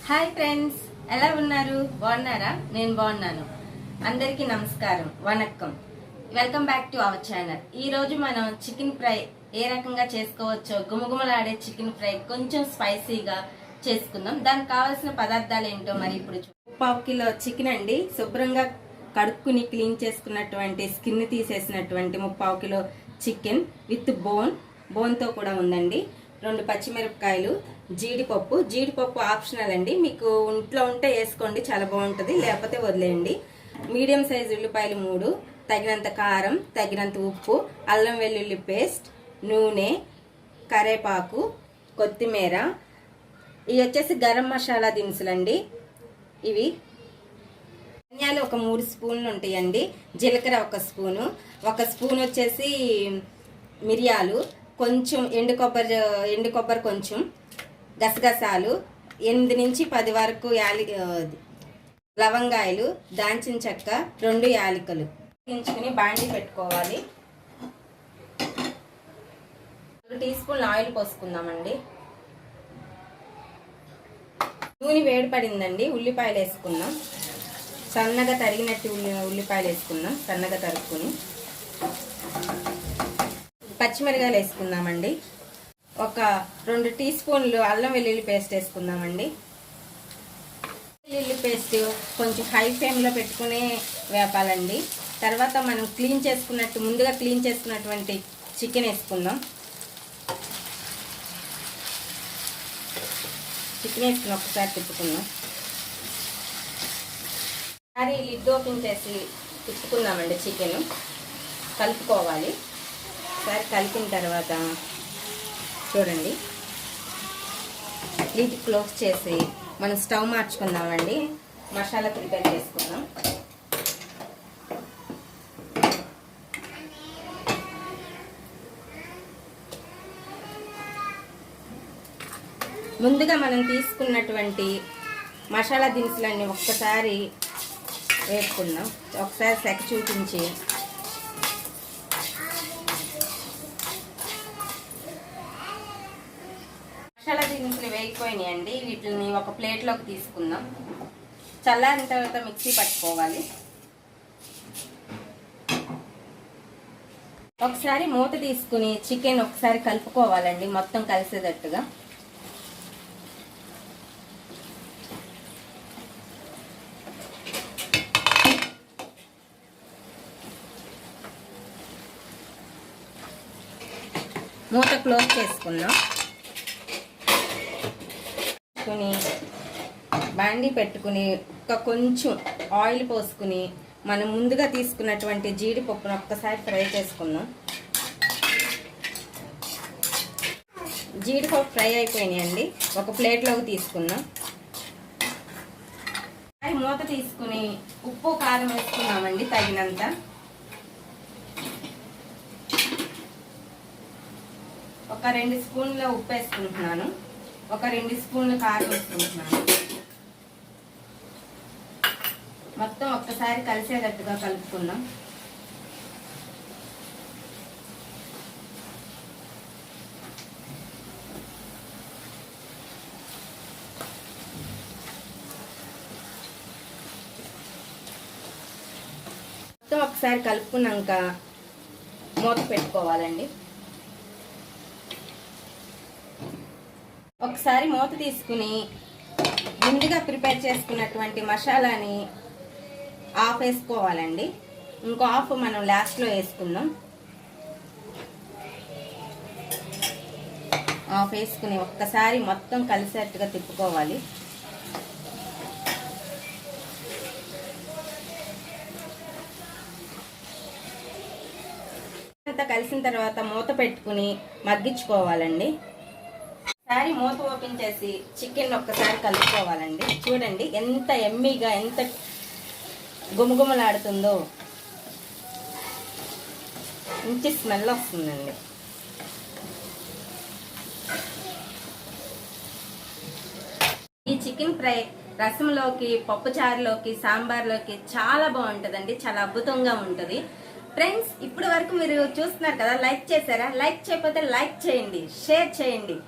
Hi friends, ఎలా ఉన్నారు? బాగున్నారా? నేను బాగున్నాను. అందరికీ నమస్కారం, vanakkam. Welcome back to our channel. ఈ రోజు మనం చికెన్ ఫ్రై ఏ రకంగా చేసుకోవచ్చో, గుమగుమలాడే చికెన్ ఫ్రై కొంచెం స్పైసీగా చేసుకుందాం. దానికి కావాల్సిన పదార్థాలు ఏంటో మరి ఇప్పుడు 1/2 కిలో చికెన్ అండి. శుభ్రంగా కడుక్కుని క్లీన్ చేసుకున్నటువంటి స్కిన్ తీసేసినటువంటి 1/2 కిలో చికెన్ విత్ బోన్తో కూడా ఉందండి. 2 పచ్చిమిరపకాయలు, జీడిపప్పు ఆప్షనల్ అండి. మీకు ఇంట్లో ఉంటే వేసుకోండి, చాలా బాగుంటుంది, లేకపోతే వదిలేయండి. మీడియం సైజు ఉల్లిపాయలు 3, తగినంత కారం, తగినంత ఉప్పు, అల్లం వెల్లుల్లి పేస్ట్, నూనె, కరేపాకు, కొత్తిమీర. ఇవి వచ్చేసి గరం మసాలా దినుసులండి. ఇవి ధనియాలు ఒక 3 స్పూన్లు ఉంటాయండి. జీలకర్ర 1 స్పూను, 1 స్పూన్ వచ్చేసి మిరియాలు, కొంచెం ఎండు కొబ్బరి కొంచెం, గసగసాలు 8 నుంచి 10 వరకు లవంగాయలు, దాల్చిన చెక్క, 2 యాలకులు వేయించుకుని బాండి పెట్టుకోవాలి. 1 టీ స్పూన్ ఆయిల్ పోసుకుందామండి. నూనె వేడిపడిందండి. ఉల్లిపాయలు వేసుకుందాం. సన్నగా తరిగినట్టు ఉల్లిపాయలు వేసుకుందాం, సన్నగా తరుక్కుని. పచ్చిమిరకాయలు వేసుకుందామండి. ఒక 2 టీ స్పూన్లు అల్లం వెల్లుల్లి పేస్ట్ వేసుకుందామండి. వెల్లుల్లి పేస్ట్ కొంచెం హై ఫ్లేమ్లో పెట్టుకునే వేపాలండి. తర్వాత మనం ముందుగా క్లీన్ చేసుకున్నటువంటి చికెన్ వేసుకుందాం. చికెన్ వేసుకుని ఒకసారి తిప్పుకుందాం. ఒకసారి లిడ్ ఓపెన్ చేసి తిప్పుకుందామండి. చికెన్ కలుపుకోవాలి. ఒకసారి కలిపిన తర్వాత చూడండి, లిడ్ క్లోజ్ చేసి మనం స్టవ్ మార్చుకుందామండి. మసాలా ప్రిపేర్ చేసుకుందాం. ముందుగా మనం తీసుకున్నటువంటి మసాలా దినుసులన్నీ ఒక్కసారి వేసుకుందాం. ఒకసారి సెక చూపించి మసాలా దినుసులు వేగిపోయినాయండి. వీటిని ఒక ప్లేట్లోకి తీసుకుందాం. చల్లారిన తర్వాత మిక్సీ పట్టుకోవాలి. ఒకసారి మూత తీసుకుని చికెన్ ఒకసారి కలుపుకోవాలండి, మొత్తం కలిసేటట్టుగా. మూత క్లోజ్ చేసుకుందాం. బాండి పెట్టుకుని కొంచెం ఆయిల్ పోసుకుని మనం ముందుగా తీసుకున్నటువంటి జీడిపప్పును ఒక్కసారి ఫ్రై చేసుకుందాం. జీడిపప్పు ఫ్రై అయిపోయినాయండి. ఒక ప్లేట్లోకి తీసుకుందాం. మూత తీసుకుని ఉప్పు కారం వేసుకున్నామండి తగినంత. ఒక 2 స్పూన్ల ఉప్పు వేసుకుంటున్నాను. ఒక 2 స్పూన్లు కారం వేసుకుంటున్నాను. మొత్తం ఒక్కసారి కలిసేటట్టుగా కలుపుకుందాం. మొత్తం ఒకసారి కలుపుకున్నాక మూత పెట్టుకోవాలండి. ఒకసారి మూత తీసుకుని ముందుగా ప్రిపేర్ చేసుకున్నటువంటి మసాలాని ఆఫ్ వేసుకోవాలండి. ఇంకో ఆఫ్ మనం లాస్ట్లో వేసుకుందాం. ఆఫ్ వేసుకుని ఒక్కసారి మొత్తం కలిసేట్టుగా తిప్పుకోవాలి. అంతా కలిసిన తర్వాత మూత పెట్టుకుని మగ్గించుకోవాలండి. ఒకసారి మూత ఓపెన్ చేసి చికెన్ ఒక్కసారి కలుపుకోవాలండి. చూడండి ఎంత ఎమ్మీగా, ఎంత గుమగుమలాడుతుందో. మంచి స్మెల్ వస్తుందండి. ఈ చికెన్ ఫ్రై రసంలోకి, పప్పుచారులోకి, సాంబార్లోకి చాలా బాగుంటుందండి. చాలా అద్భుతంగా ఉంటుంది. ఫ్రెండ్స్, ఇప్పటి వరకు మీరు చూస్తున్నారు కదా, లైక్ చేశారా? లైక్ చేయకపోతే లైక్ చేయండి, షేర్ చేయండి.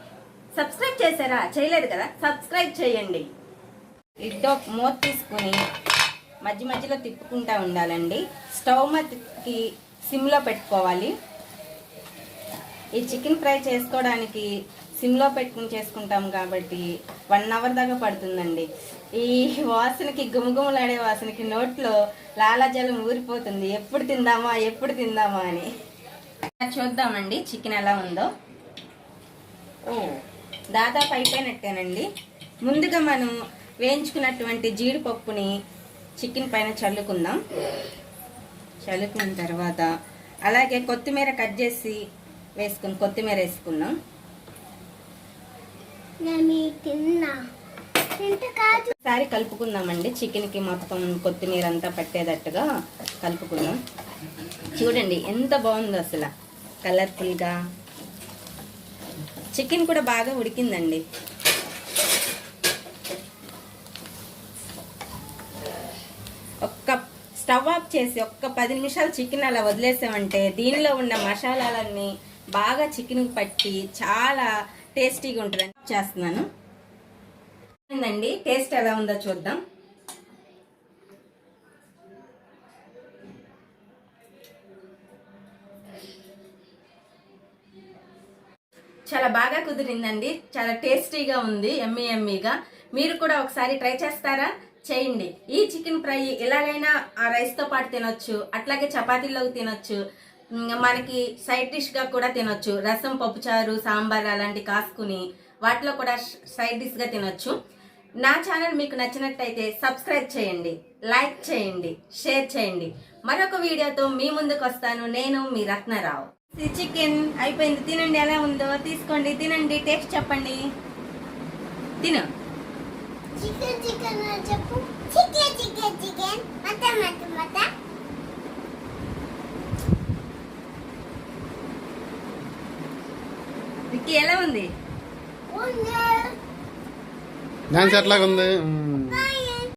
సబ్స్క్రైబ్ చేశారా? చేయలేదు కదా, సబ్స్క్రైబ్ చేయండి. ఇడ్డో మూత తీసుకొని మధ్య మధ్యలో తిప్పుకుంటూ ఉండాలండి. స్టవ్ మధ్యకి సిమ్లో పెట్టుకోవాలి. ఈ చికెన్ ఫ్రై చేసుకోవడానికి సిమ్లో పెట్టుకుని చేసుకుంటాం కాబట్టి 1 అవర్ దాకా పడుతుందండి. ఈ వాసనకి గుమగుమలాడే వాసనకి నోట్లో లాలాజలం ఊరిపోతుంది. ఎప్పుడు తిందామా అని. చూద్దామండి చికెన్ ఎలా ఉందో. దాదాపు అయిపోయినట్టేనండి. ముందుగా మనం వేయించుకున్నటువంటి జీడిపప్పుని చికెన్ పైన చల్లుకుందాం. చల్లుకున్న తర్వాత అలాగే కొత్తిమీర కట్ చేసి కొత్తిమీర వేసుకున్నాం. ఒకసారి కలుపుకుందామండి. చికెన్కి మొత్తం కొత్తిమీర అంతా పట్టేటట్టుగా కలుపుకుందాం. చూడండి ఎంత బాగుందో అసలు, కలర్ఫుల్గా. చికెన్ కూడా బాగా ఉడికిందండి. స్టవ్ ఆఫ్ చేసి 10 నిమిషాలు చికెన్ అలా వదిలేసామంటే దీనిలో ఉన్న మసాలాలన్నీ బాగా చికెన్కి పట్టి చాలా టేస్టీగా ఉంటుంది. చేస్తున్నాను అండి. టేస్ట్ ఎలా ఉందో చూద్దాం. చాలా బాగా కుదిరిందండి. చాలా టేస్టీగా ఉంది, ఎమ్మీగా. మీరు కూడా ఒకసారి ట్రై చేస్తారా? చేయండి. ఈ చికెన్ ఫ్రై ఎలాగైనా ఆ రైస్తో పాటు తినొచ్చు, అట్లాగే చపాతీలోకి తినొచ్చు, మనకి సైడ్ డిష్గా కూడా తినొచ్చు. రసం, పప్పుచారు, సాంబార్ అలాంటివి కాసుకుని వాటిలో కూడా సైడ్ డిష్గా తినొచ్చు. నా ఛానల్ మీకు నచ్చినట్టయితే సబ్స్క్రైబ్ చేయండి, లైక్ చేయండి, షేర్ చేయండి. మరొక వీడియోతో మీ ముందుకు వస్తాను. నేను మీ రత్నారావు. చికెన్ అయిపోయింది. తినండి, ఎలా ఉందో తీసుకోండి, తినండి, టేస్ట్ చెప్పండి. తిను. విక్కీ ఎలా ఉంది? డాన్స్ ఎట్లాగుంది?